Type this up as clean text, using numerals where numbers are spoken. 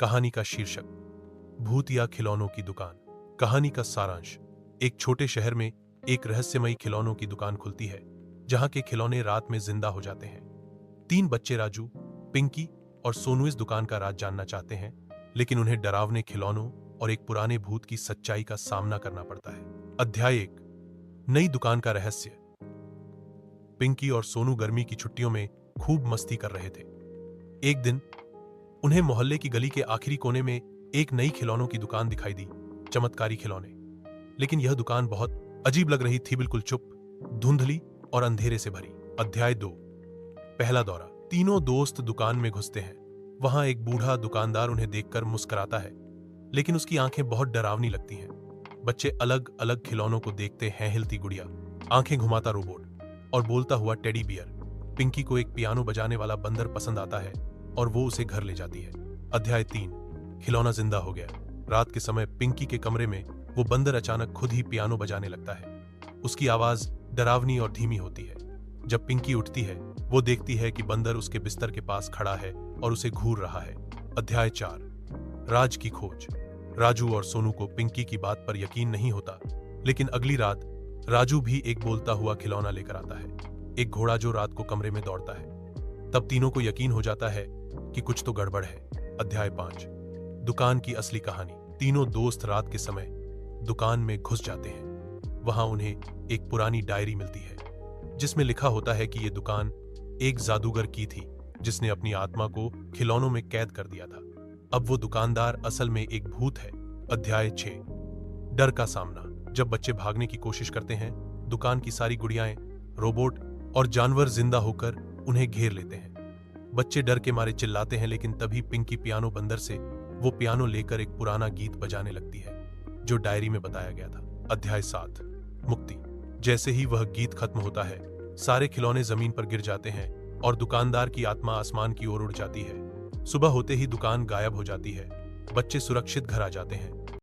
कहानी का शीर्षक, भूत या खिलौनों की दुकान। कहानी का सारांश, एक छोटे शहर में एक रहस्यमयी खिलौनों की दुकान खुलती है, जहां के खिलौने रात में जिंदा हो जाते हैं। 3 बच्चे राजू, पिंकी और सोनू इस दुकान का राज जानना चाहते हैं, लेकिन उन्हें डरावने खिलौनों और एक पुराने भूत की सच्चाई का सामना करना पड़ता है। अध्याय 1, नई दुकान का रहस्य। पिंकी और सोनू गर्मी की छुट्टियों में खूब मस्ती कर रहे थे। एक दिन उन्हें मोहल्ले की गली के आखिरी कोने में एक नई खिलौनों की दुकान दिखाई दी। चमत्कारी खिलौने, लेकिन यह दुकान बहुत अजीब लग रही थी, बिल्कुल चुप, धुंधली और अंधेरे से भरी। अध्याय 2, पहला दौरा। तीनों दोस्त दुकान में घुसते हैं। वहां एक बूढ़ा दुकानदार उन्हें देखकर मुस्कुराता है, लेकिन उसकी आंखें बहुत डरावनी लगती हैं। बच्चे अलग अलग खिलौनों को देखते हैं, हिलती गुड़िया, आंखें घुमाता रोबोट और बोलता हुआ टेडी बियर। पिंकी को एक पियानो बजाने वाला बंदर पसंद आता है और वो उसे घर ले जाती है। अध्याय 3, खिलौना जिंदा हो गया। रात के समय पिंकी के कमरे में वो बंदर अचानक खुद ही पियानो बजाने लगता है। उसकी आवाज डरावनी और धीमी होती है। जब पिंकी उठती है, वो देखती है कि बंदर उसके बिस्तर के पास खड़ा है और उसे घूर रहा है। अध्याय 4, राज की खोज। राजू और सोनू को पिंकी की बात पर यकीन नहीं होता, लेकिन अगली रात राजू भी एक बोलता हुआ खिलौना लेकर आता है, एक घोड़ा जो रात को कमरे में दौड़ता है। तब तीनों को यकीन हो जाता है कि कुछ तो गड़बड़ है। अध्याय 5, दुकान की असली कहानी। तीनों दोस्त रात के समय दुकान में घुस जाते हैं। वहां उन्हें एक पुरानी डायरी मिलती है, जिसमें लिखा होता है कि यह दुकान एक जादूगर की थी, जिसने अपनी आत्मा को खिलौनों में कैद कर दिया था। अब वो दुकानदार असल में एक भूत है। अध्याय 6, डर का सामना। जब बच्चे भागने की कोशिश करते हैं, दुकान की सारी गुड़ियाएं, रोबोट और जानवर जिंदा होकर उन्हें घेर लेते हैं। बच्चे डर के मारे चिल्लाते हैं, लेकिन तभी पिंकी पियानो बंदर से वो पियानो लेकर एक पुराना गीत बजाने लगती है, जो डायरी में बताया गया था। अध्याय 7, मुक्ति। जैसे ही वह गीत खत्म होता है, सारे खिलौने जमीन पर गिर जाते हैं और दुकानदार की आत्मा आसमान की ओर उड़ जाती है। सुबह होते ही दुकान गायब हो जाती है। बच्चे सुरक्षित घर आ जाते हैं,